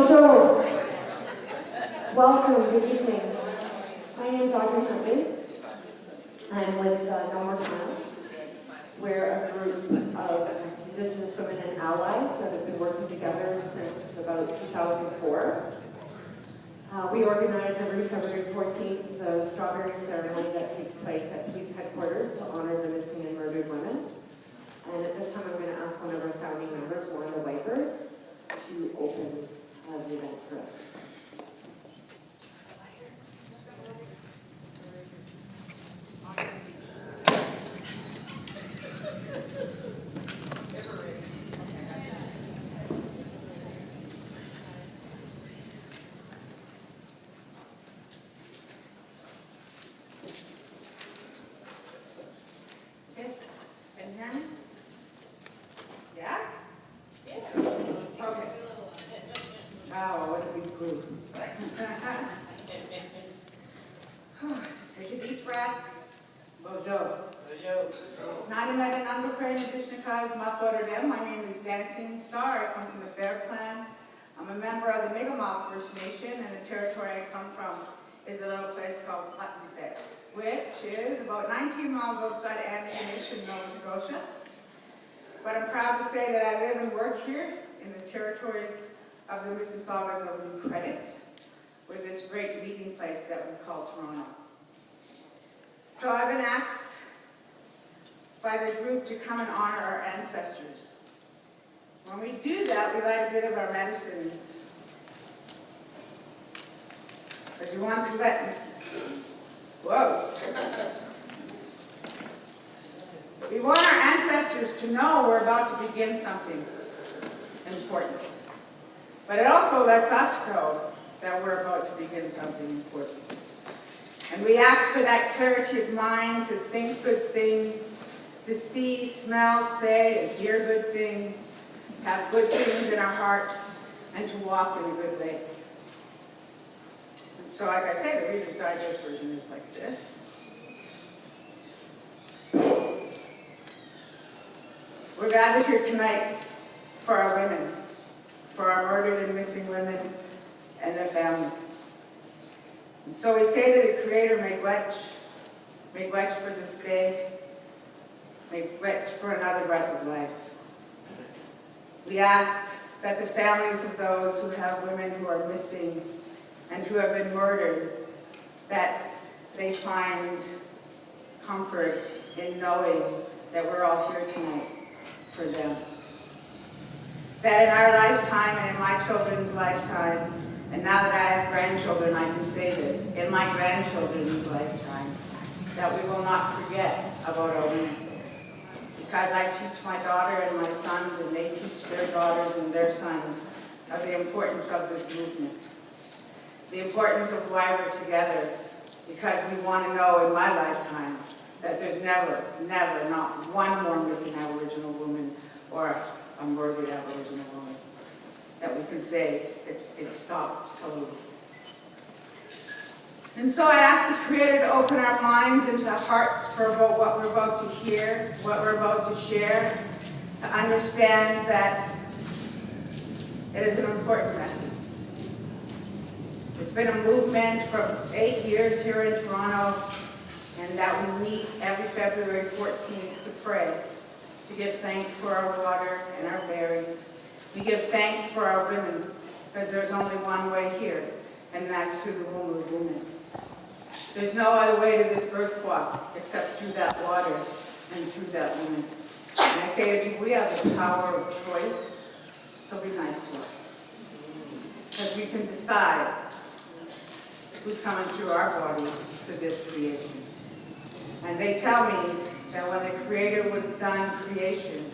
Bonjour. Welcome, good evening. My name is Andrea. I'm with No More Smiles. We're a group of Indigenous women and allies that have been working together since about 2004. We organize every February 14th the strawberry ceremony that takes place at police headquarters to honor the missing and murdered women. And at this time I'm going to ask one of our founding members, Wanda Wiper, to open the event for us. Just take a deep breath. Bonjour. My name is Dancing Star. I come from the Bear Clan. I'm a member of the Mi'kmaq First Nation, and the territory I come from is a little place called Putney, which is about 19 miles outside Antigonish, Nova Scotia. But I'm proud to say that I live and work here in the territories of the Mississaugas of New Credit, with this great meeting place that we call Toronto. So I've been asked by the group to come and honor our ancestors. When we do that, we light a bit of our medicines, because we want to we want our ancestors to know we're about to begin something important. But it also lets us know that we're about to begin something important. And we ask for that clarity of mind to think good things, to see, smell, say, and hear good things, to have good things in our hearts, and to walk in a good way. And so, like I say, the Reader's Digest version is like this. We're gathered here tonight for our women, for our murdered and missing women and their families. And so we say to the Creator, make wetch for this day, make wetch for another breath of life. We ask that the families of those who have women who are missing and who have been murdered, that they find comfort in knowing that we're all here tonight for them. That in our lifetime and in my children's lifetime, and now that I have grandchildren, I can say this, in my grandchildren's lifetime, that we will not forget about our women. Because I teach my daughter and my sons, and they teach their daughters and their sons, of the importance of this movement. The importance of why we're together, because we want to know in my lifetime that there's never, not one more missing Aboriginal woman or a murdered Aboriginal woman, that we can say it stopped totally. And so I ask the Creator to open our minds and the hearts for what we're about to hear, what we're about to share, to understand that it is an important message. It's been a movement for 8 years here in Toronto, and that we meet every February 14th to pray, to give thanks for our water and our berries. We give thanks for our women, because there's only one way here, and that's through the womb of women. There's no other way to this birth walk except through that water and through that woman. And I say to you, we have the power of choice, so be nice to us. Because we can decide who's coming through our body to this creation. And they tell me that when the Creator was done creation,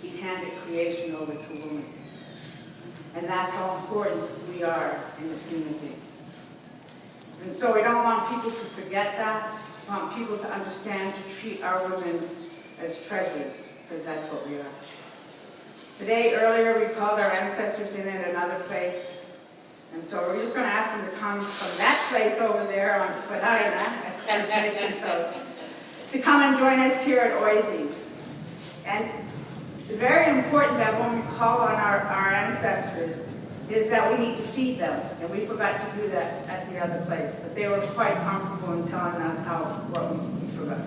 He handed creation over to woman. And that's how important we are in the scheme of things. And so we don't want people to forget that. We want people to understand, to treat our women as treasures, because that's what we are. Today, earlier, we called our ancestors in at another place. And so we're just going to ask them to come from that place over there on Spadina at First Nations House, to come and join us here at Oise. And it's very important that when we call on our ancestors, is that we need to feed them, and we forgot to do that at the other place. But they were quite comfortable in telling us what we forgot.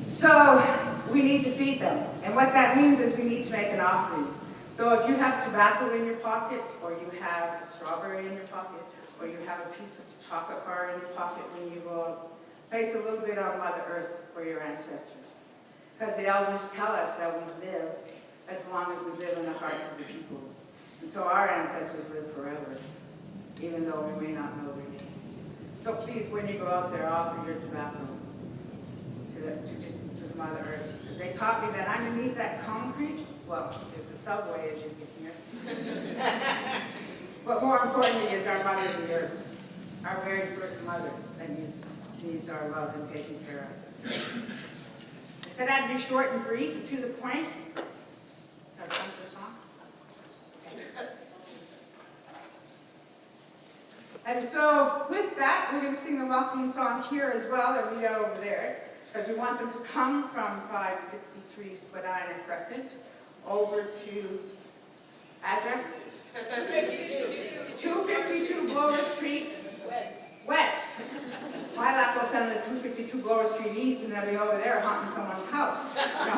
So we need to feed them, and what that means is we need to make an offering. So if you have tobacco in your pocket, or you have a strawberry in your pocket, or you have a piece of chocolate bar in your pocket when you go out, place a little bit on Mother Earth for your ancestors. Because the elders tell us that we live as long as we live in the hearts of the people. And so our ancestors live forever, even though we may not know their name. So please, when you go out there, offer your tobacco to Mother Earth. Because they taught me that underneath that concrete, well, there's the subway as you get here. But more importantly is our Mother the Earth, our very first mother that needs our love and taking care of us. I said I'd be short and brief and to the point. Have time for a song? Okay. And so with that, we're going to sing the welcoming song here as well that we got over there, because we want them to come from 563 Spadina Crescent over to address 252 Blower Street West. My luck will send them to 252 Blower Street East, and they'll be over there haunting someone's house. So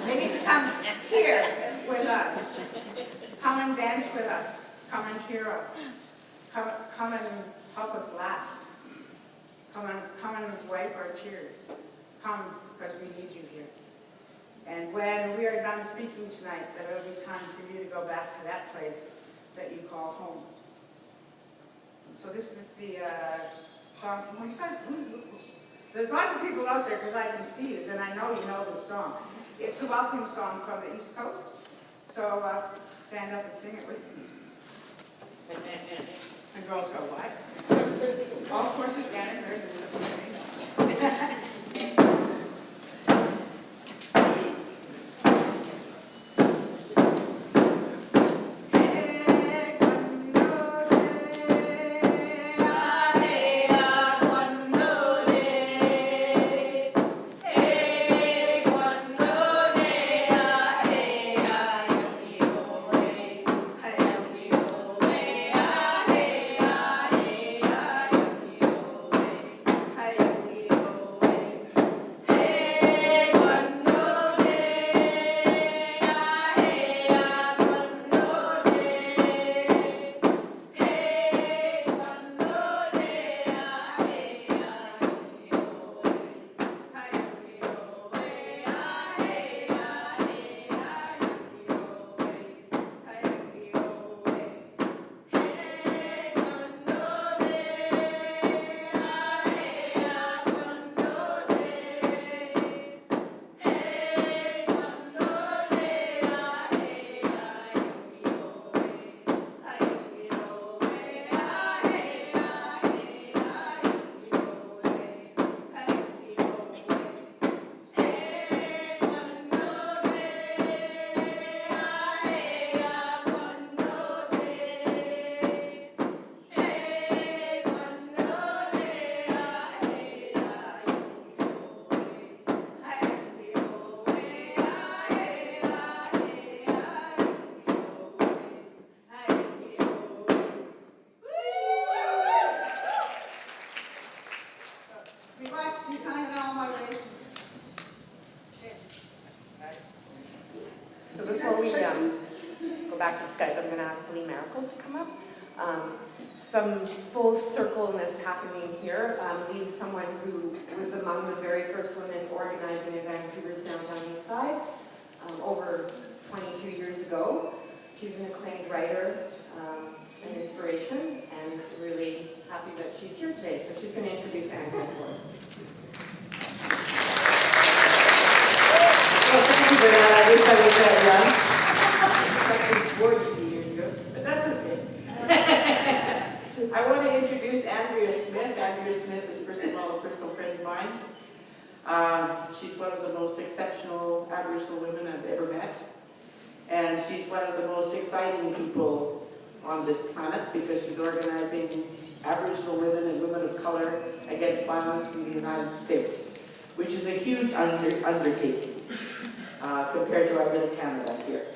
they need to come here with us. Come and dance with us. Come and hear us. Come and help us laugh. Come and wipe our tears. Come, because we need you here. And when we are done speaking tonight, there will be time for you to go back to that place that you call home. So this is the song. There's lots of people out there because I can see you, and I know you know this song. It's the welcome song from the East Coast. So stand up and sing it with me. And girls go, what? Oh, of course you can. Some full circleness happening here. Lee's someone who was among the very first women organizing in Vancouver's downtown east side over 22 years ago. She's an acclaimed writer, an inspiration, and really happy that she's here today. So she's going to introduce Andrea for us. Well, thank you for that. I wish I was that young. 42 years ago, but that's okay. I want to introduce Andrea Smith. Andrea Smith is, first of all, a personal friend of mine. She's one of the most exceptional Aboriginal women I've ever met. And she's one of the most exciting people on this planet because she's organizing Aboriginal women and women of color against violence in the United States, which is a huge undertaking compared to our little Canada here.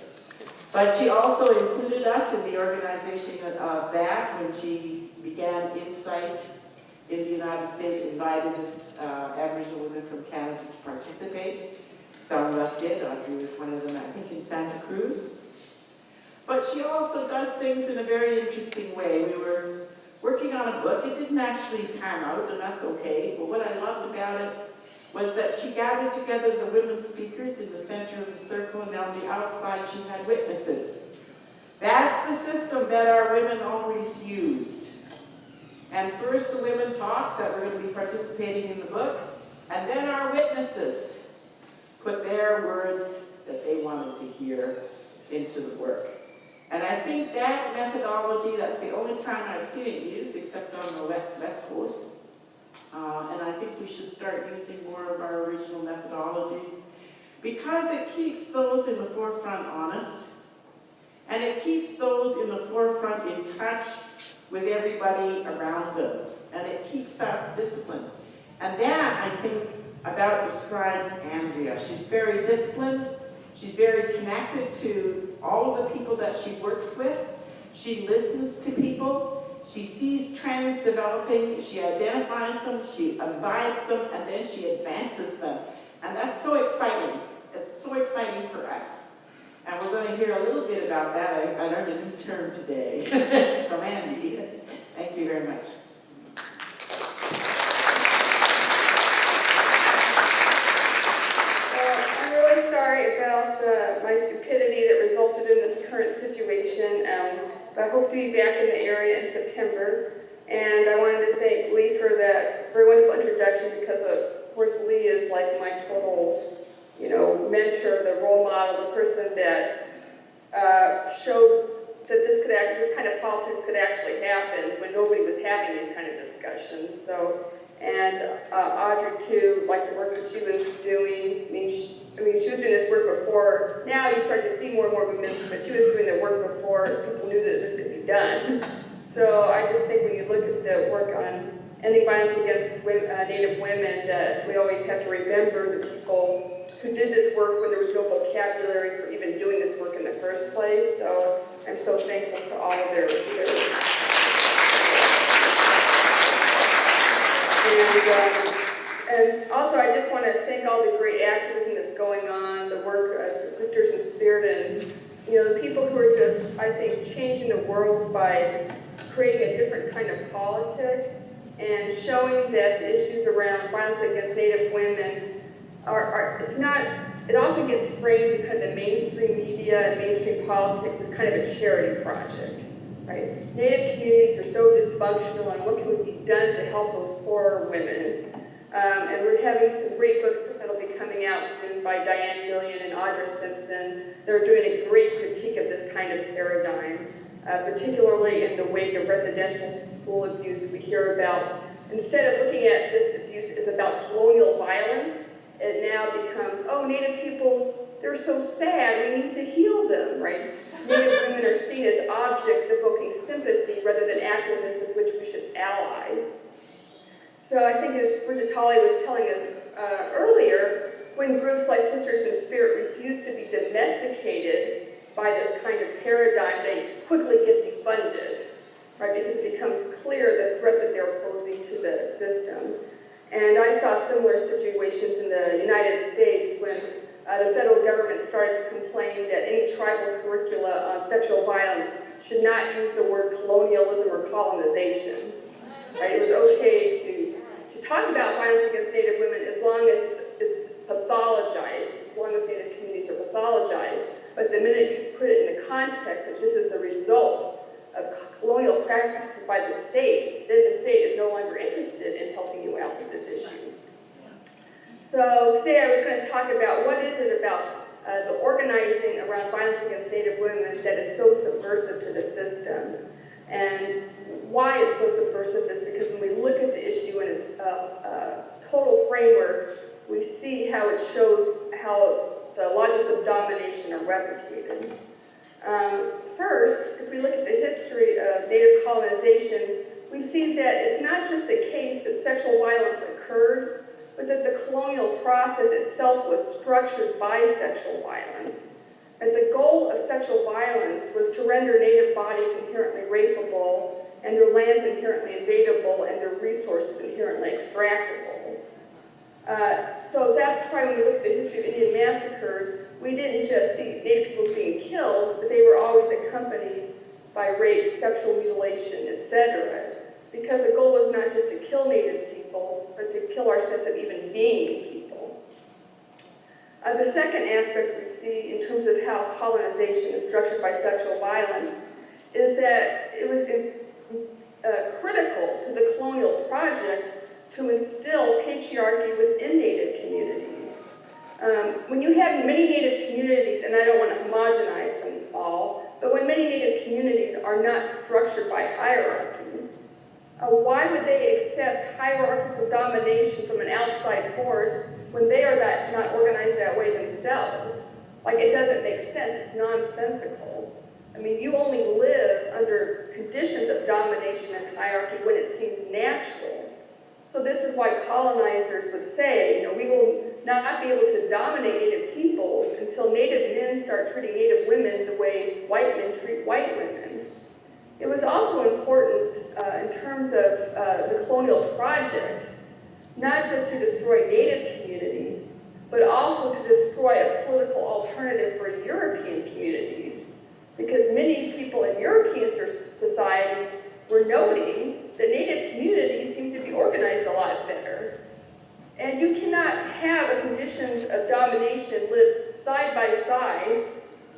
But she also included us in the organization of that when she began Insight in the United States, invited Aboriginal women from Canada to participate. Some of us did. Audrey was one of them, I think, in Santa Cruz. But she also does things in a very interesting way. We were working on a book. It didn't actually pan out, and that's okay. But what I loved about it was that she gathered together the women speakers in the center of the circle, and on the outside she had witnesses. That's the system that our women always used. And first the women talked that were going to be participating in the book, and then our witnesses put their words that they wanted to hear into the work. And I think that methodology, that's the only time I've seen it used, except on the West Coast. And I think we should start using more of our original methodologies because it keeps those in the forefront honest, and it keeps those in the forefront in touch with everybody around them, and it keeps us disciplined. And that, I think, about describes Andrea. She's very disciplined. She's very connected to all of the people that she works with. She listens to people. She sees trends developing. She identifies them. She invites them, and then she advances them. And that's so exciting. It's so exciting for us. And we're going to hear a little bit about that. I learned a new term today from Andy. Thank you very much. I'm really sorry about my stupidity that resulted in this current situation, but I hope to be back in the area in September. And I wanted to thank Lee for that very wonderful introduction because, of course, Lee is like my total, mentor, the role model, the person that showed that this kind of politics could actually happen when nobody was having these kind of discussions. And Audrey too, like the work that she was doing. I mean, she was doing this work before. Now you start to see more and more women, but she was doing the work before people knew that this could be done. So I just think when you look at the work on ending violence against Native women, that we always have to remember the people who did this work when there was no vocabulary for even doing this work in the first place. So I'm so thankful for all of their and also I just want to thank all the great activism that's going on, the work of Sisters in Spirit, and the people who are just, I think, changing the world by creating a different kind of politic and showing that the issues around violence against Native women it often gets framed because the mainstream media and mainstream politics is kind of a charity project, right? Native communities are so dysfunctional, and what can be done to help those poor women? And we're having some great books that'll be coming out soon by Diane Gillian and Audra Simpson. They're doing a great critique of this kind of paradigm, particularly in the wake of residential school abuse we hear about. Instead of looking at this abuse as about colonial violence, it now becomes, Native people, they're so sad, we need to heal them, right? Native women are seen as objects evoking sympathy rather than activists with which we should ally. So I think as Bridget Tolley was telling us earlier, when groups like Sisters in Spirit refuse to be domesticated by this kind of paradigm, they quickly get defunded, right? Because it becomes clear the threat that they're posing to the system. And I saw similar situations in the United States when the federal government started to complain that any tribal curricula on sexual violence should not use the word colonialism or colonization. Right? It was okay to talk about violence against Native women as long as it's pathologized, as long as Native communities are pathologized. But the minute you put it in the context that this is the result of colonial practices by the state, then the state is no longer interested in helping you out with this issue. So today I was going to talk about what is it about the organizing around violence against Native women that is so subversive to the system. And why it's so subversive is because when we look at the issue in its total framework, we see how it shows how the logics of domination are replicated. First, if we look at the history of Native colonization, we see that it's not just a case that sexual violence occurred, but that the colonial process itself was structured by sexual violence. As the goal of sexual violence was to render Native bodies inherently rapeable, and their lands inherently invadable, and their resources inherently extractable. So that's why when we look at the history of Indian massacres, we didn't just see Native people being killed, but they were always accompanied by rape, sexual mutilation, etc. Because the goal was not just to kill Native people, but to kill our sense of even being people. The second aspect we see in terms of how colonization is structured by sexual violence is that it was critical to the colonial project to instill patriarchy within Native communities. When you have many Native communities, and I don't want to homogenize them all, but when many Native communities are not structured by hierarchy, why would they accept hierarchical domination from an outside force when they are not organized that way themselves? Like, it doesn't make sense, it's nonsensical. I mean, you only live under conditions of domination and hierarchy when it seems natural. So this is why colonizers would say, we will not be able to dominate Native peoples until Native men start treating Native women the way white men treat white women. It was also important in terms of the colonial project, not just to destroy Native communities, but also to destroy a political alternative for European communities. Because many people in European societies were noting that Native communities seem to be organized a lot better. And you cannot have conditions of domination live side by side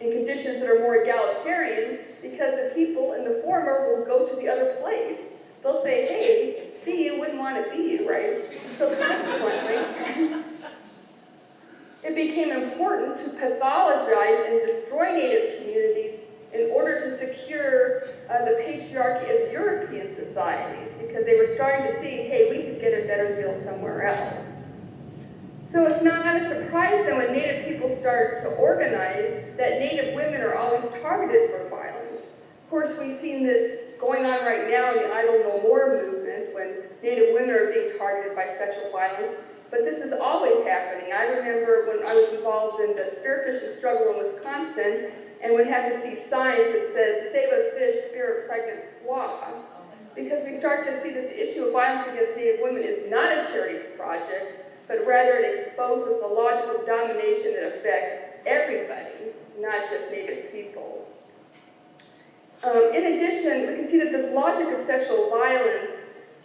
in conditions that are more egalitarian, because the people in the former will go to the other place. They'll say, hey, see you wouldn't want to be you, right? So consequently, it became important to pathologize and destroy Native communities in order to secure the patriarchy of European societies, because they were starting to see, hey, we could get a better deal somewhere else. So it's not a surprise then when Native people start to organize that Native women are always targeted for violence. Of course, we've seen this going on right now in the Idle No More movement, when Native women are being targeted by sexual violence, but this is always happening. I remember when I was involved in the spearfishing struggle in Wisconsin, and would have to see signs that said, save a fish, spear a pregnant squaw, because we start to see that the issue of violence against Native women is not a charity project, but rather it exposes the logic of domination that affects everybody, not just Native people. In addition, we can see that this logic of sexual violence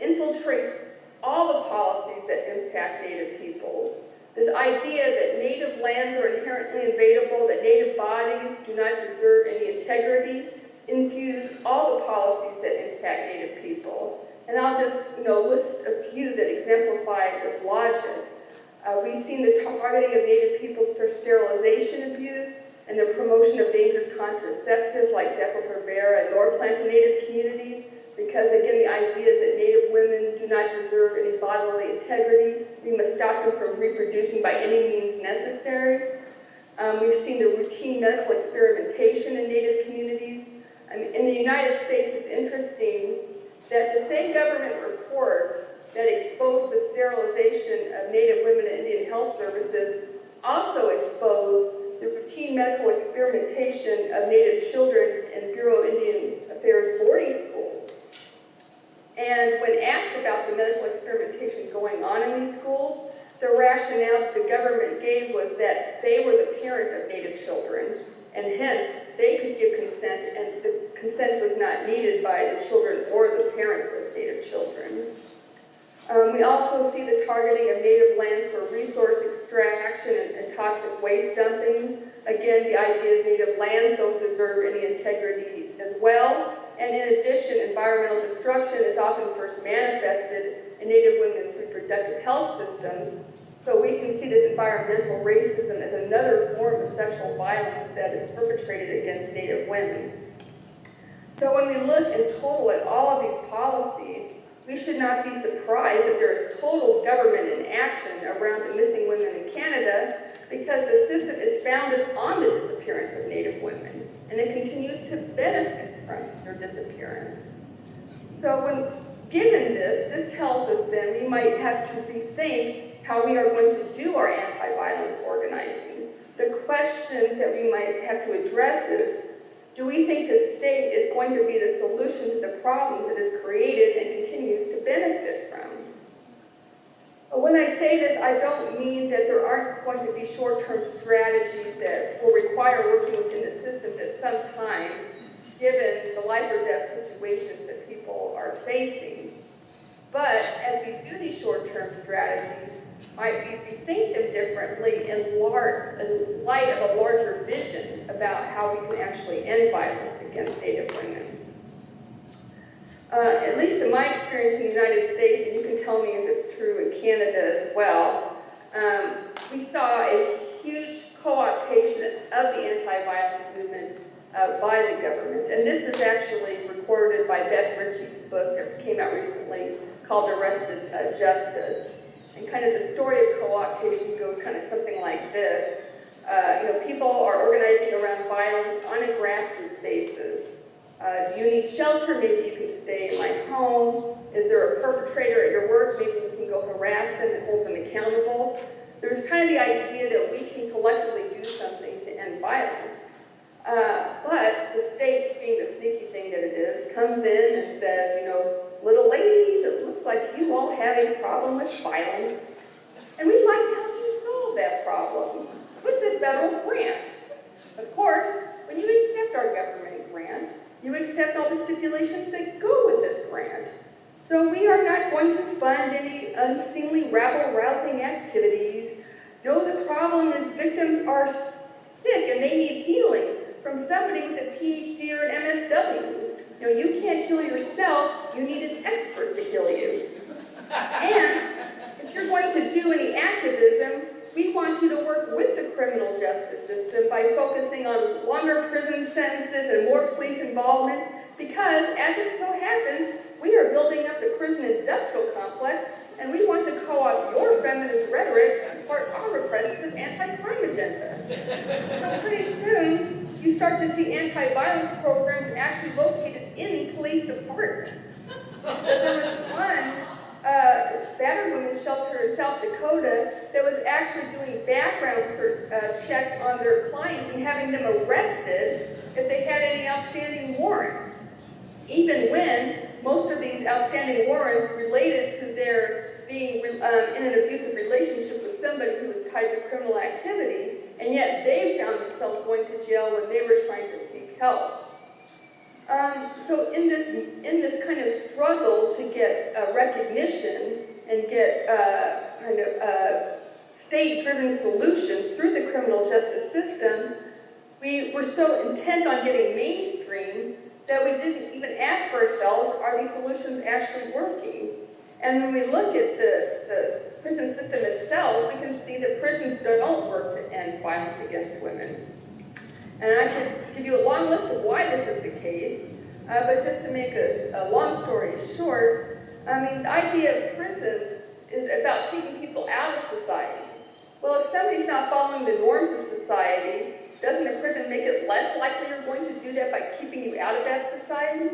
infiltrates all the policies that impact Native peoples. This idea that Native lands are inherently invadable, that Native bodies do not deserve any integrity, infuse all the policies that impact Native people. And I'll just list a few that exemplify this logic. We've seen the targeting of Native peoples for sterilization abuse and the promotion of dangerous contraceptives like Depo-Provera and Norplant in Native communities, because again, the idea is that Native women do not deserve any bodily integrity. We must stop them from reproducing by any means necessary. We've seen the routine medical experimentation in Native communities. In the United States, it's interesting that the same government report that exposed the sterilization of Native women in Indian health services also exposed the routine medical experimentation of Native children in Bureau of Indian Affairs boarding schools. And when asked about the medical experimentation going on in these schools, the rationale that the government gave was that they were the parent of Native children, and hence they could give consent, and the consent was not needed by the children or the parents of Native children. We also see the targeting of Native lands for resource extraction and toxic waste dumping. Again, the idea is Native lands don't deserve any integrity as well. And in addition, environmental destruction is often first manifested in Native women's reproductive health systems. So we can see this environmental racism as another form of sexual violence that is perpetrated against Native women. So when we look in total at all of these policies, we should not be surprised that there is total government inaction around the missing women in Canada, because the system is founded on the disappearance of Native women, and it continues to benefit from their disappearance. So when given this tells us then we might have to rethink how we are going to do our anti-violence organizing. The questions that we might have to address is, do we think the state is going to be the solution to the problems it has created and continues to benefit from? But when I say this, I don't mean that there aren't going to be short-term strategies that will require working within the system that sometimes, given the life or death situations that people are facing. But as we do these short-term strategies, might we rethink them differently in light of a larger vision about how we can actually end violence against Native women. At least in my experience in the United States, and you can tell me if it's true in Canada as well, we saw a huge co-optation of the anti-violence movement by the government. And this is actually recorded by Beth Ritchie's book that came out recently called Arrested Justice. And kind of the story of co-optation goes kind of something like this. People are organizing around violence on a grassroots basis. Do you need shelter? Maybe you can stay in my home. Is there a perpetrator at your work? Maybe we can go harass them and hold them accountable. There's kind of the idea that we can collectively do something to end violence. But the state, being the sneaky thing that it is, comes in and says, little ladies, it looks like you all have a problem with violence, and we'd like to help you solve that problem with a federal grant. Of course, when you accept our government grant, you accept all the stipulations that go with this grant. So we are not going to fund any unseemly rabble-rousing activities. No, the problem is victims are sick and they need healing from somebody with a PhD or an MSW. You can't heal yourself, you need an expert to heal you. And if you're going to do any activism, we want you to work with the criminal justice system by focusing on longer prison sentences and more police involvement, because as it so happens, we are building up the prison industrial complex, and we want to co-opt your feminist rhetoric to support our repressive anti-crime agenda. So pretty soon, you start to see anti-violence programs actually located in police departments. So there was one battered women's shelter in South Dakota that was actually doing background checks on their clients and having them arrested if they had any outstanding warrants, even when most of these outstanding warrants related to their being in an abusive relationship with somebody who was tied to criminal activity, and yet they found themselves going to jail when they were trying to seek help. So in this kind of struggle to get recognition and get state-driven solutions through the criminal justice system, we were so intent on getting mainstream that we didn't even ask ourselves, are these solutions actually working? And when we look at the prison system itself, we can see that prisons don't work to end violence against women. And I could give you a long list of why this is the case, but just to make a long story short, the idea of prisons is about taking people out of society. Well, if somebody's not following the norms of society, doesn't a prison make it less likely you're going to do that by keeping you out of that society?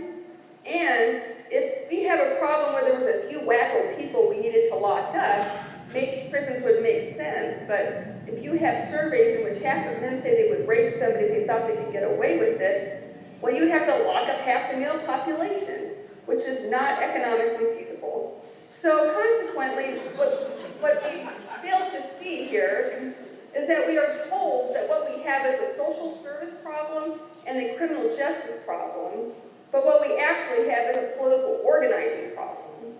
And if we have a problem where there was a few wacko people we needed to lock up, maybe prisons would make sense. But if you have surveys in which half of men say they would rape somebody if they thought they could get away with it, well, you have to lock up half the male population, which is not economically feasible. So consequently, what we fail to see here is that we are told that what we have is a social service problem and a criminal justice problem, but what we actually have is a political organizing problem.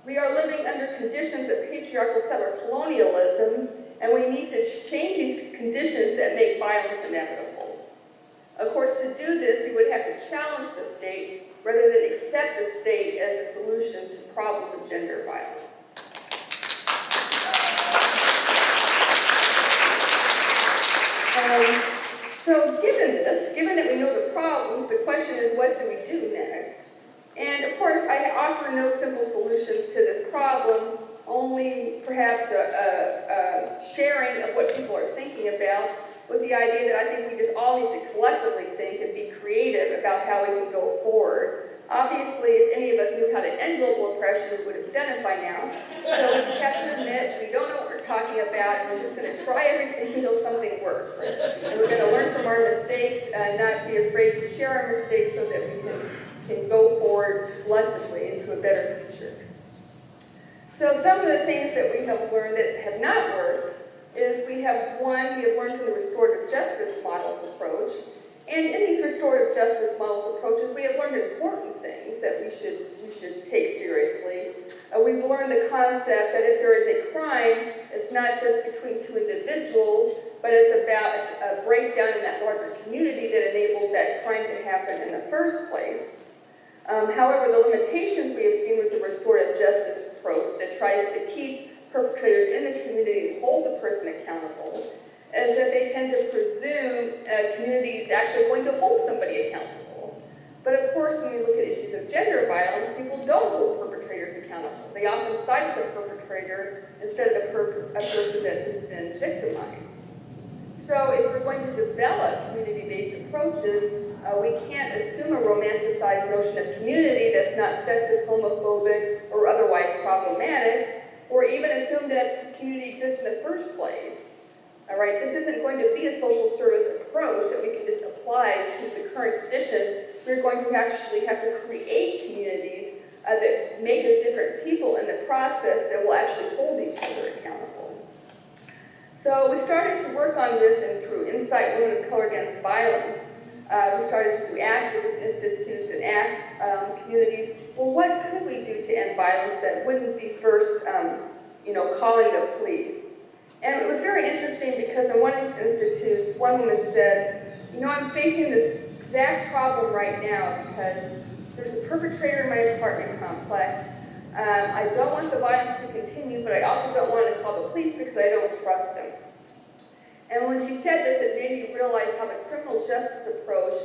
We are living under conditions of patriarchal settler colonialism, and we need to change these conditions that make violence inevitable. Of course, to do this, we would have to challenge the state rather than accept the state as the solution to problems of gender violence. So given that we know the problems, the question is, what do we do next? And of course, I offer no simple solutions to this problem, only perhaps a sharing of what people are thinking about, with the idea that I think we just all need to collectively think and be creative about how we can go forward. Obviously, if any of us knew how to end global oppression, we would have done it by now. So we just have to admit we don't know what we're talking about, and we're just going to try everything until something works. Right? And our mistakes and not be afraid to share our mistakes so that we can go forward collectively into a better future. So some of the things that we have learned that have not worked is we have learned from the restorative justice models approach. And in these restorative justice models approaches, we have learned important things that we should take seriously. We've learned the concept that if there is a crime, it's not just between two individuals, but it's about a breakdown in that larger community that enables that crime to happen in the first place. However, the limitations we have seen with the restorative justice approach that tries to keep perpetrators in the community and hold the person accountable is that they tend to presume a community is actually going to hold somebody accountable. But of course, when we look at issues of gender violence, people don't hold perpetrators accountable. They often cite the perpetrator instead of a person that has been victimized. So if we're going to develop community-based approaches, we can't assume a romanticized notion of community that's not sexist, homophobic, or otherwise problematic, or even assume that this community exists in the first place. All right, this isn't going to be a social service approach that we can just apply to the current conditions. We're going to actually have to create communities that make us different people in the process that will actually hold each other accountable. So we started to work on this through Insight Women of Color Against Violence. We started to do activist institutes and ask communities, well, what could we do to end violence that wouldn't be first, calling the police? And it was very interesting because in one of these institutes, one woman said, I'm facing this exact problem right now because there's a perpetrator in my apartment complex. I don't want the violence to continue, but I also don't want to call the police because I don't trust them. And when she said this, it made me realize how the criminal justice approach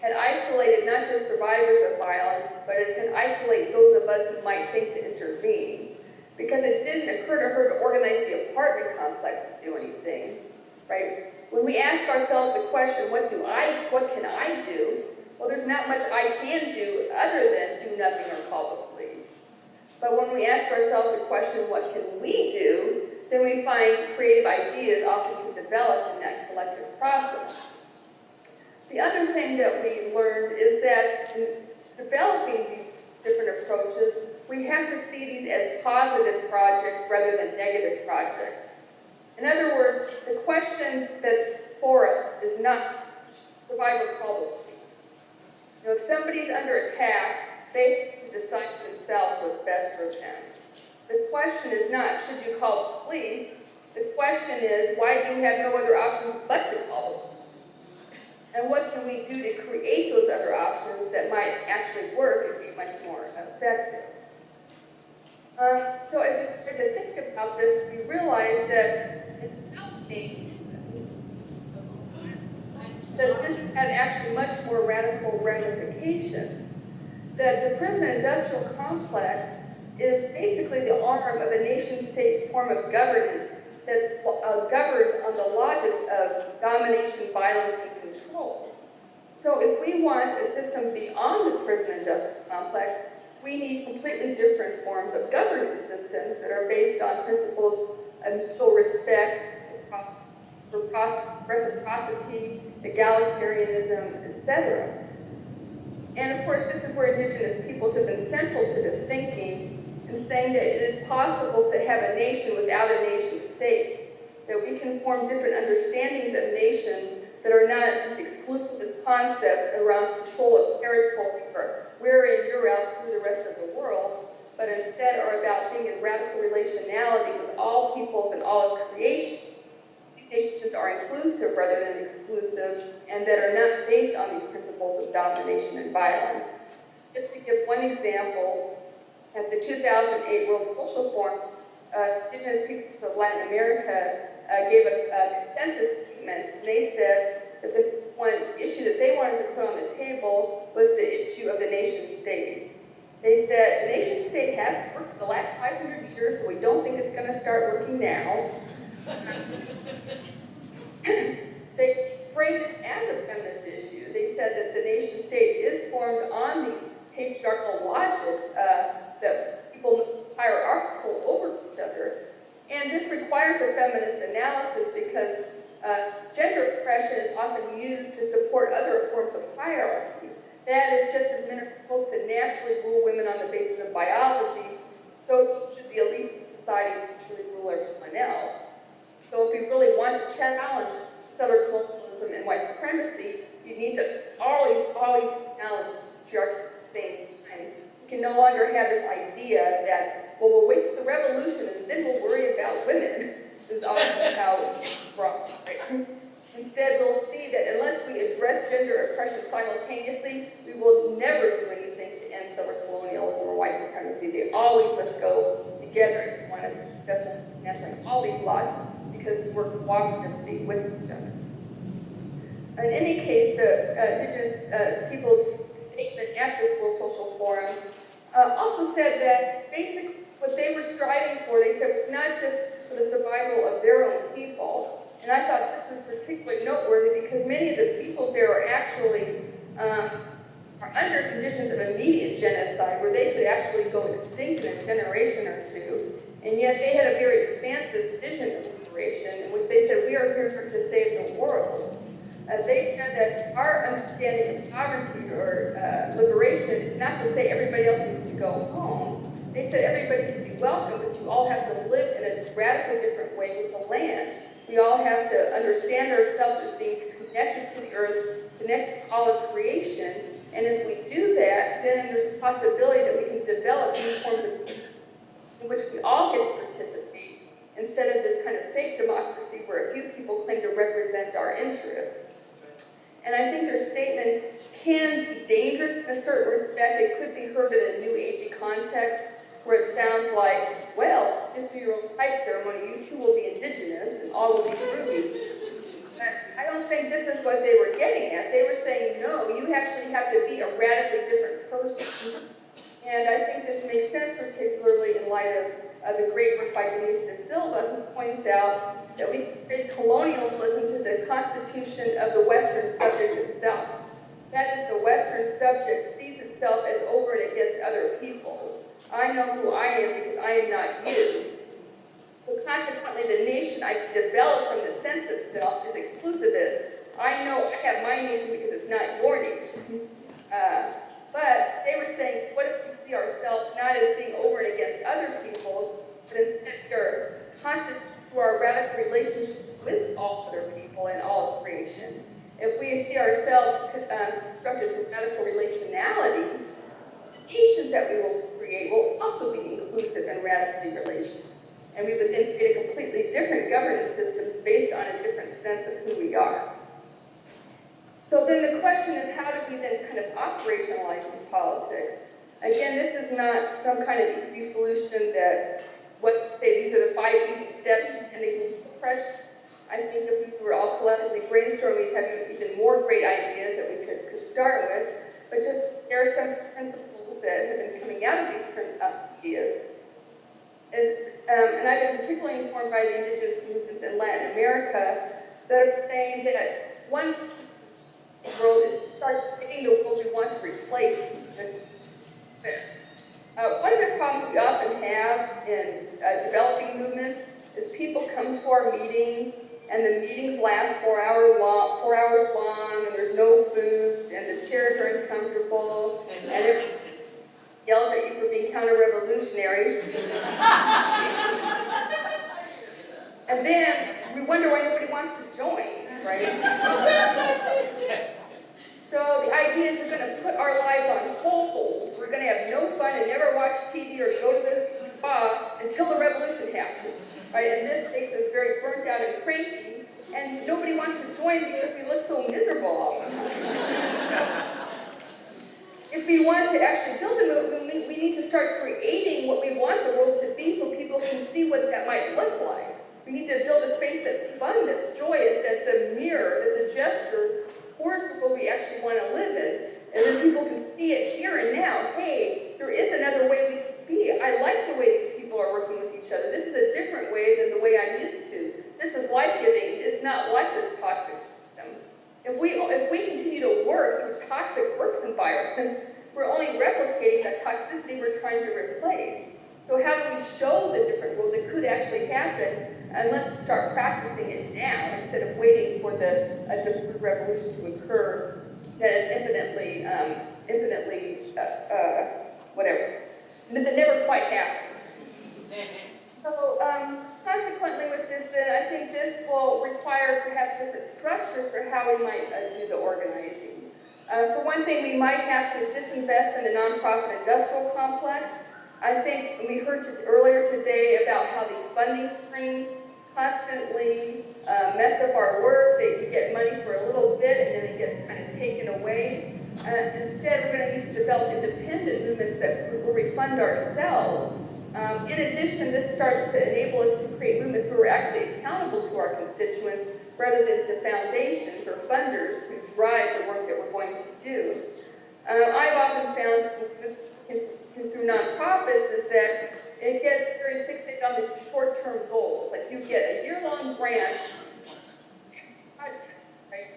had isolated not just survivors of violence, but it can isolate those of us who might think to intervene. Because it didn't occur to her to organize the apartment complex to do anything, right? When we ask ourselves the question, what can I do? Well, there's not much I can do other than do nothing or call the police. But when we ask ourselves the question, what can we do? Then we find creative ideas often can develop in that collective process. The other thing that we learned is that in developing these different approaches, we have to see these as positive projects rather than negative projects. In other words, the question that's for us is not survivor call the police. If somebody's under attack, they can decide for themselves what's best for them. The question is not, should you call the police? The question is, why do you have no other options but to call the police? And what can we do to create those other options that might actually work and be much more effective? So as we started to think about this, we realized that this had actually much more radical ramifications. That the prison industrial complex is basically the arm of a nation-state form of governance that's governed on the logic of domination, violence, and control. So if we want a system beyond the prison industrial complex, we need completely different forms of governance systems that are based on principles of mutual respect, reciprocity, egalitarianism, etc. And of course, this is where indigenous peoples have been central to this thinking in saying that it is possible to have a nation without a nation state, that we can form different understandings of nation that are not these exclusivist concepts around control of territory or we're in, you're out, through the rest of the world, but instead are about being in radical relationality with all peoples and all of creation. These nations are inclusive rather than exclusive, and that are not based on these principles of domination and violence. Just to give one example, at the 2008 World Social Forum, indigenous peoples of Latin America gave a consensus statement, and they said that the one issue that they wanted to put on the table was the issue of the nation state. They said, the nation state has worked for the last 500 years, so we don't think it's going to start working now. They framed it as a feminist issue. They said that the nation state is formed on these patriarchal logics that people must hierarchical over each other. And this requires a feminist analysis because Gender oppression is often used to support other forms of hierarchy. That is just as men are supposed to naturally rule women on the basis of biology, so should the elite society actually rule everyone else. So if we really want to challenge settler colonialism and white supremacy, you need to always challenge patriarchy at the same time. You can no longer have this idea that, well, we'll wait for the revolution and then we'll worry about women. This is often how it's brought, right? Instead, we'll see that unless we address gender oppression simultaneously, we will never do anything to end settler colonialism or white supremacy. They always must go together if we want to be successful in dismantling all these logics, because we work cooperatively with each other. In any case, the Indigenous people's statement at this World Social Forum also said that basically what they were striving for, they said, was not just for the survival of their own people. And I thought this was particularly noteworthy because many of the peoples there are actually are under conditions of immediate genocide where they could actually go extinct in a generation or two. And yet they had a very expansive vision of liberation in which they said, we are here to save the world. They said that our understanding of sovereignty or liberation is not to say everybody else needs to go home. They said everybody can be welcome, but you all have to live in a radically different way with the land. We all have to understand ourselves as being connected to the earth, connected to all of creation, and if we do that, then there's a possibility that we can develop new forms of in which we all get to participate, instead of this kind of fake democracy where a few people claim to represent our interests. And I think their statement can be dangerous in a certain respect. It could be heard in a New Agey context, where it sounds like, well, just do your own pipe ceremony, you two will be indigenous, and all will be groovy. But I don't think this is what they were getting at. They were saying, no, you actually have to be a radically different person. And I think this makes sense, particularly in light of the great work by Denise de Silva, who points out that we trace colonialism to the constitution of the Western subject itself. That is, the Western subject sees itself as over and against other people. I know who I am because I am not you. So consequently, the nation I develop from the sense of self is exclusivist. I know I have my nation because it's not your nation. But they were saying, what if we see ourselves not as being over and against other peoples, but instead we are conscious through our radical relationship with all other people and all of creation. If we see ourselves constructed through radical relationality, the nations that we will create will also be inclusive and radically relational. And we would then create a completely different governance systems based on a different sense of who we are. So then the question is, how do we then kind of operationalize these politics? Again, this is not some kind of easy solution that, these are the 5 easy steps to ending oppression. I think if we were all collectively brainstorm, we'd have even more great ideas that we could start with. But just, there are some principles that have been coming out of these ideas. And I've been particularly informed by the indigenous movements in Latin America that are saying that one world is to start picking the world we want to replace with. One of the problems we often have in developing movements is people come to our meetings and the meetings last 4 hours long, and there's no food, and the chairs are uncomfortable, and it yells at you for being counter-revolutionary. And then we wonder why nobody wants to join, right? So the idea is we're going to put our lives on hold. We're going to have no fun and never watch TV or go to the spa until the revolution happens, right? And this makes us very burnt out and cranky, and nobody wants to join because we look so miserable all the time. If we want to actually build a movement, we need to start creating what we want the world to be so people can see what that might look like. We need to build a space that's fun, that's joyous, that's a mirror, that's a gesture towards what we actually want to live in. And then people can see it here and now. Hey, there is another way we can be. I like the way these people are working with each other. This is a different way than the way I'm used to. This is life-giving. It's not like this toxic system. If we continue to work through toxic work environments, we're only replicating the toxicity we're trying to replace. So how do we show the different world that could actually happen And let's start practicing it now instead of waiting for the revolution to occur that is whatever, that never quite happens. So consequently with this, then, I think this will require perhaps different structures for how we might do the organizing. For one thing, we might have to disinvest in the nonprofit industrial complex. I think we heard earlier today about how these funding streams constantly mess up our work. They get money for a little bit and then it gets kind of taken away. Instead, we're going to need to develop independent movements that will refund ourselves. In addition, this starts to enable us to create movements where we're actually accountable to our constituents rather than to foundations or funders who drive the work that we're going to do. I've often found through nonprofits is that it gets very fixated on these short-term goals. Like you get a year-long grant, right?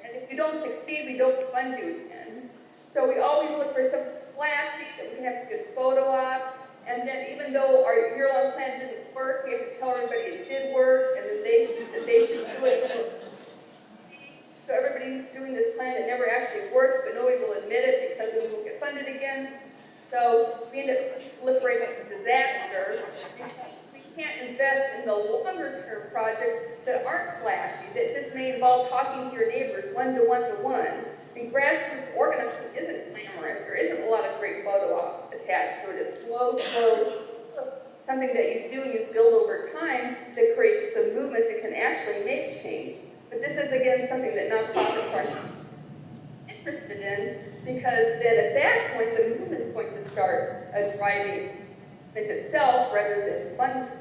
And if you don't succeed, we don't fund you again. So we always look for something flashy that we can have a good photo of. And then even though our year-long plan didn't work, we have to tell everybody it did work and that they should do it. So everybody's doing this plan that never actually works, but nobody will admit it because we won't get funded again. So we end up proliferating a disaster. We can't invest in the longer-term projects that aren't flashy, that just may involve talking to your neighbors one-to-one-to-one. And grassroots organizing isn't glamorous. There isn't a lot of great photo ops attached to it. It's slow, something that you do and you build over time that creates some movement that can actually make change. But this is, again, something that nonprofits are interested in, because then at that point, the movement's going to start driving it itself rather than funding.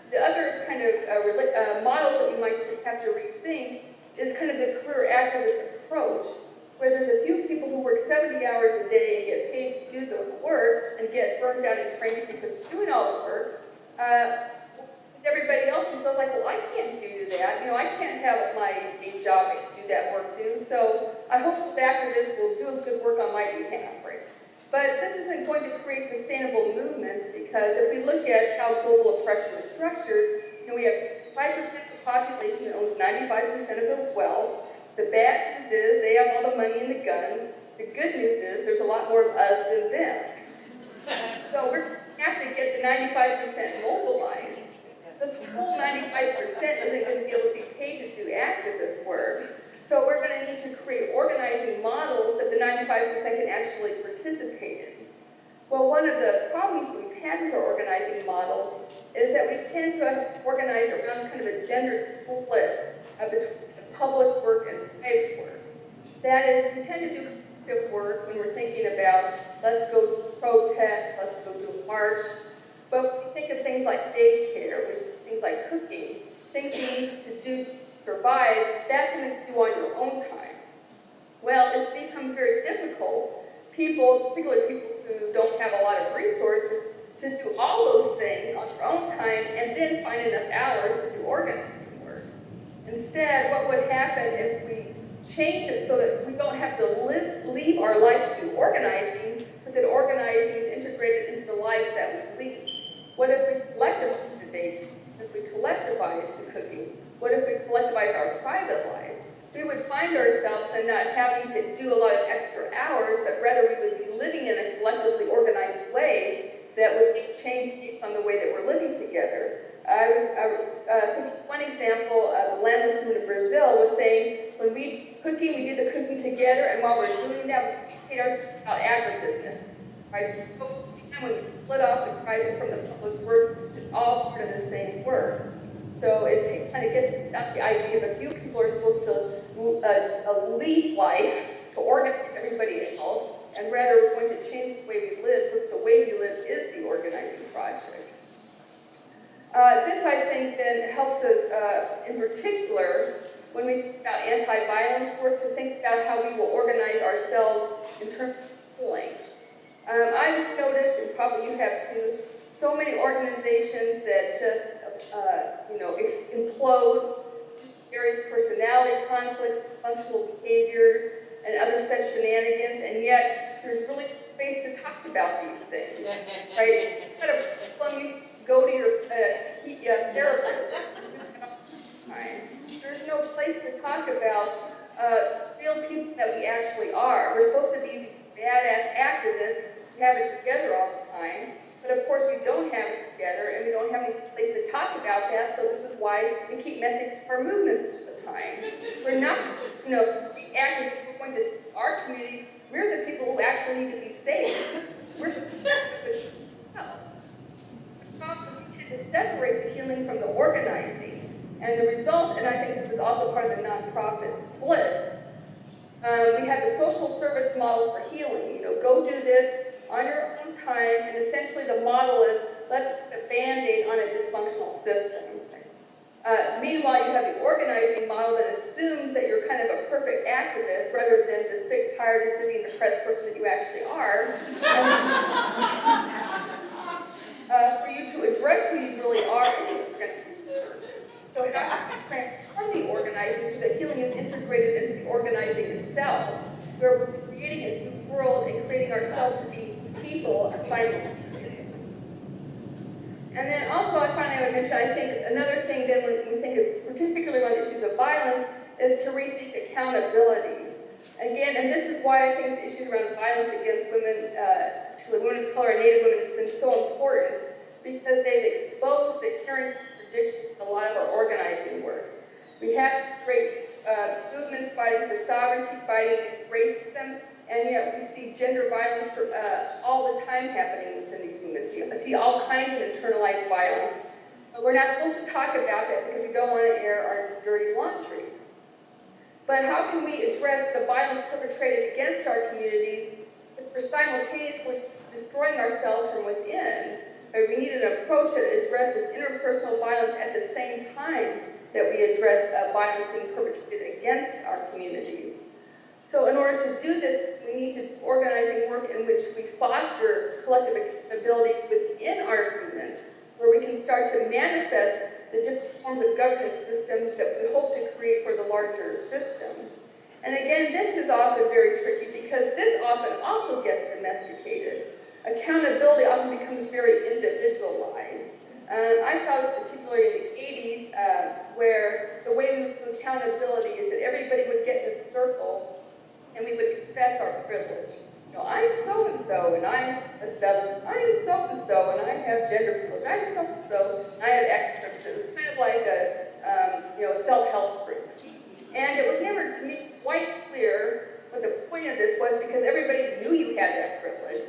The other kind of models that we might have to rethink is kind of the career activist approach, where there's a few people who work 70 hours a day and get paid to do the work and get burned out in training because of doing all the work. Everybody else who feels like, well, I can't do that. I can't have my day job and do that work too. So I hope those activists will do good work on my behalf, right? But this isn't going to create sustainable movements, because if we look at how global oppression is structured, we have 5% of the population that owns 95% of the wealth. The bad news is they have all the money and the guns. The good news is there's a lot more of us than them. So we're going to have to get the 95% mobilized. This whole 95% isn't going to be able to be paid to do activist work. So we're going to need to create organizing models that the 95% can actually participate in. Well, one of the problems we've had with our organizing models is that we tend to organize around kind of a gendered split between public work and private work. That is, we tend to do collective work when we're thinking about, let's go protest, let's go do a march. But when we think of things like daycare, things like cooking, things you need to do to survive, that's something to do on your own time. Well, it becomes very difficult, particularly people who don't have a lot of resources, to do all those things on their own time and then find enough hours to do organizing work. Instead, what would happen if we change it so that we don't have to leave our life to do organizing, but that organizing is integrated into the lives that we lead? What if we collectivize the days? If we collectivize the cooking? What if we collectivize our private life? We would find ourselves in not having to do a lot of extra hours, but rather we would be living in a collectively organized way that would be changed based on the way that we're living together. I was one example, the Landis in Brazil was saying, when we cooking, we do the cooking together, and while we're doing that, we educate ourselves about agribusiness. Right? When we split off the private from the public work, it's all part of the same work. So it kind of gets at the idea that few people are supposed to lead life to organize everybody else, and rather we're going to change the way we live, so the way we live is the organizing project. This, I think, then helps us, in particular, when we think about anti-violence work, to think about how we will organize ourselves in terms of healing. I've noticed, and probably you have too, so many organizations that just, implode, various personality conflicts, functional behaviors, and other such shenanigans, and yet there's really space to talk about these things, right? Instead of you go to your therapist. There's no place to talk about real people that we actually are. We're supposed to be badass activists who have it together all the time, but of course we don't have it together, and we don't have any place to talk about that, so this is why we keep messing up our movements all the time. We're not, the activists, we're going to our communities, we're the people who actually need to be saved. We're the problem is to separate the healing from the organizing. And the result, and I think this is also part of the nonprofit split, we have the social service model for healing. Go do this on your own time, and essentially the model is, let's put a Band-Aid on a dysfunctional system. Meanwhile, you have the organizing model that assumes that you're kind of a perfect activist rather than the sick, tired, and sitting depressed person that you actually are. For you to address who you really are and who you're going to be. So it has to transform the organizing so that healing is integrated into the organizing itself. We're creating a new world and creating ourselves to be people simultaneously. And then also, I finally would mention, I think another thing that when we think of, particularly on issues of violence, is to rethink accountability. Again, and this is why I think the issues around violence against women, particularly women of color and Native women, has been so important, because they've exposed the inherent contradictions in a lot of our organizing work. We have great movements fighting for sovereignty, fighting against racism, and yet we see gender violence all the time happening within these movements. You see all kinds of internalized violence. But we're not supposed to talk about that because we don't want to air our dirty laundry. But how can we address the violence perpetrated against our communities if we're simultaneously destroying ourselves from within? We need an approach that addresses interpersonal violence at the same time that we address violence being perpetrated against our communities. So in order to do this, we need to organizing work in which we foster collective accountability within our movements, where we can start to manifest the different forms of governance systems that we hope to create for the larger system. And again, this is often very tricky because this often also gets domesticated. Accountability often becomes very individualized. I saw this particularly in the 80s, where the way we do accountability is that everybody would get in a circle and we would confess our privilege. I'm so-and-so, and I'm a seven. I'm so-and-so, and I have gender privilege. I'm so-and-so, and I have extra privilege. It was kind of like a self-help group. And it was never, to me, quite clear what the point of this was, because everybody knew you had that privilege.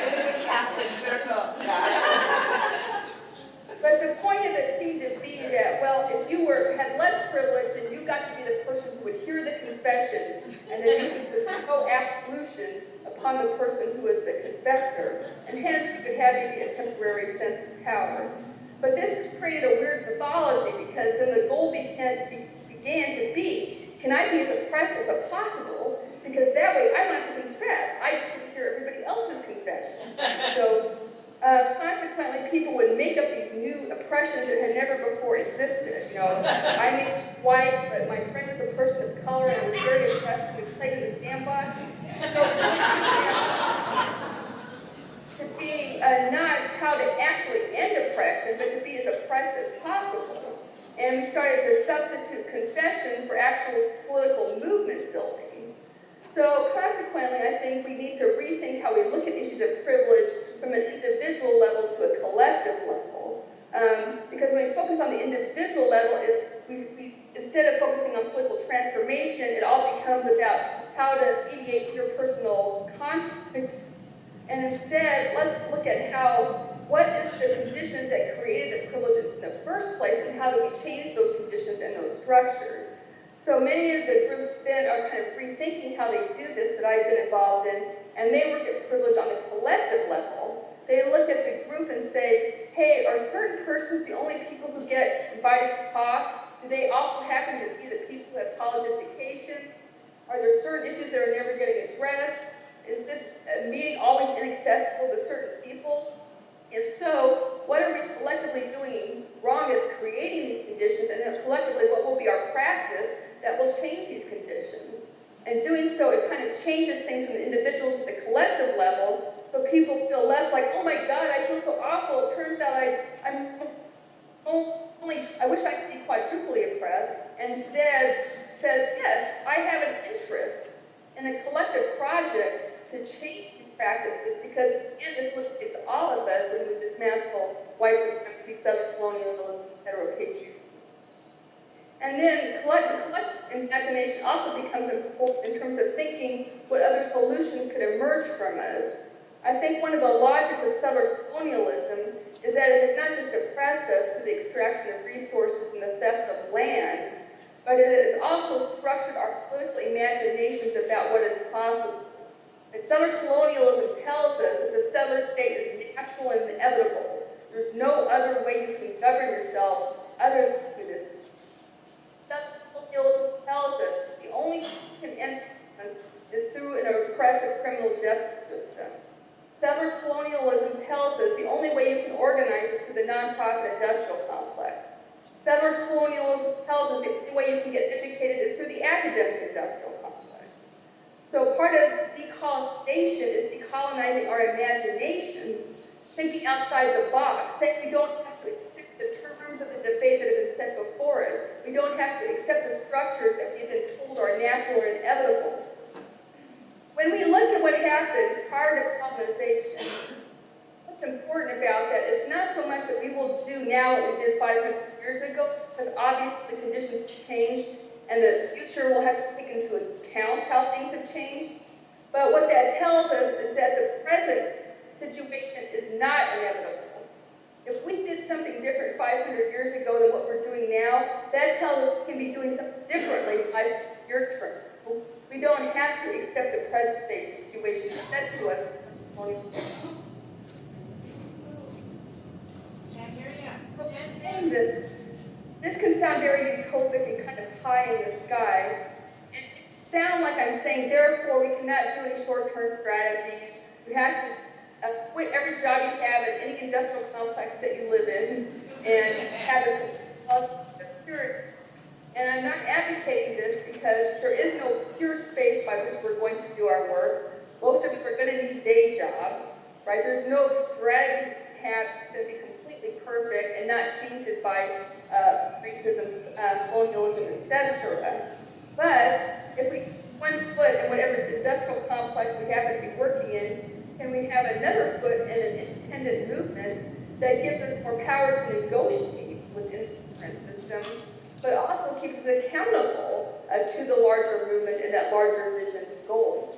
It is a Catholic circle. But the point of it seemed to be that, well, if you had less privilege, then you got to be the person who would hear the confession, and then you could bestow absolution upon the person who was the confessor, and hence you could have maybe a temporary sense of power. But this created a weird mythology, because then the goal began to be, can I be as oppressed as possible? Because that way I don't have to confess. I just can hear everybody else's confession. So consequently, people would make up these new oppressions that had never before existed. I may be white, but my friend is a person of color, and I was very oppressed and was played in the sandbox. So to be not how to actually end oppression, but to be as oppressed as possible. And we started to substitute concession for actual political movement building. So consequently, I think we need to rethink how we look at issues of privilege from an individual level to a collective level. Because when we focus on the individual level, we instead of focusing on political transformation, it all becomes about how to mediate your personal conflict. And instead, let's look at what is the conditions that created the privileges in the first place, and how do we change those conditions and those structures. So many of the groups then are kind of rethinking how they do this that I've been involved in, and they look at privilege on the collective level. They look at the group and say, hey, are certain persons the only people who get invited to talk? Do they also happen to be the people who have college education? Are there certain issues that are never getting addressed? Is this meeting always inaccessible to certain people? If so, what are we collectively doing wrong as creating these conditions, and then collectively what will be our practice that will change these conditions? And doing so, it kind of changes things from the individual to the collective level, so people feel less like, oh my God, I feel so I wish I could be quadruply oppressed, and instead says, yes, I have an interest in a collective project to change these practices, because again, it's all of us when we dismantle white supremacy, Southern colonialism, heteropatriarchy. And then collective imagination also becomes important in terms of thinking what other solutions could emerge from us. I think one of the logics of Southern colonialism is that it has not just oppressed us through the extraction of resources and the theft of land, but it has also structured our political imaginations about what is possible. And Southern colonialism tells us that the Southern state is natural and inevitable. There's no other way you can govern yourself other than through this. Southern colonialism tells us the only way you can end violence is through an oppressive criminal justice system. Southern colonialism tells us the only way you can organize is through the nonprofit industrial complex. Southern colonialism tells us the only way you can get educated is through the academic industrial complex. So part of decolonization is decolonizing our imaginations, thinking outside the box, saying we don't have to accept the terms of the debate that have been set before us. We don't have to accept the structures that we've been told are natural or inevitable. When we look at what happened prior to colonization, what's important about that is not so much that we will do now what we did 500 years ago, because obviously the conditions have changed, and the future will have to take into account how things have changed. But what that tells us is that the present situation is not inevitable. If we did something different 500 years ago than what we're doing now, that tells us we can be doing something differently 5 years from now. We don't have to accept the present day situation set to us. And this can sound very utopic and kind of pie in the sky. It sounds like I'm saying, therefore, we cannot do any short-term strategies. We have to quit every job you have in any industrial complex that you live in and have a security. And I'm not advocating this because there is no pure space by which we're going to do our work. Most of us are going to need day jobs, right? There's no strategy to have to be completely perfect and not tainted by racism, colonialism, etc. But if we put one foot in whatever industrial complex we happen to be working in, can we have another foot in an independent movement that gives us more power to negotiate within the current system, but also keeps us accountable to the larger movement and that larger vision goal.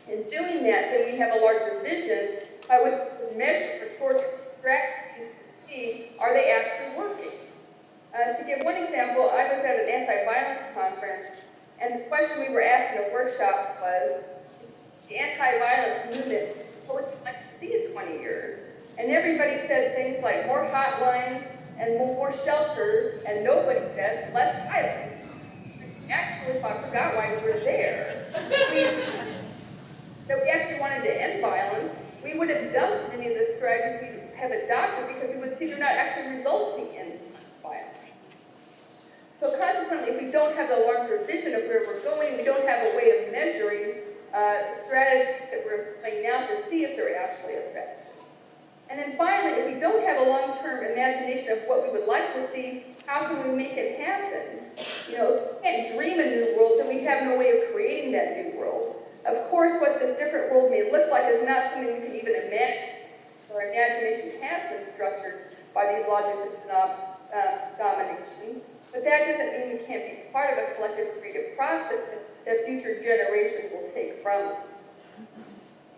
In doing that, then we have a larger vision by which we can measure for short-term strategies to see, are they actually working? To give one example, I was at an anti-violence conference, and the question we were asked in a workshop was, the anti-violence movement, what would you like to see in 20 years? And everybody said things like more hotlines and more shelters, and nobody said less violence. Actually, I forgot why we were there. That we actually wanted to end violence, we would have done many of the strategies we have adopted because we would see they're not actually resulting in violence. So consequently, if we don't have the larger vision of where we're going, we don't have a way of measuring strategies that we're employing now to see if they're actually effective. And then finally, if we don't have a long-term imagination of what we would like to see, how can we make it happen? You know, if we can't dream a new world, then we have no way of creating that new world. Of course, what this different world may look like is not something we can even imagine. Our imagination has been structured by these logics of domination. But that doesn't mean we can't be part of a collective creative process that future generations will take from us.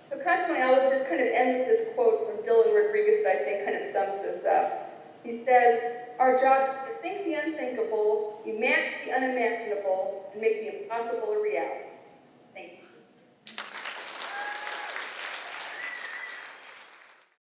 So consequently, I will just kind of end with this quote from Dylan Rodriguez that I think kind of sums this up. He says, our job is to think the unthinkable, imagine the unimaginable, and make the impossible a reality.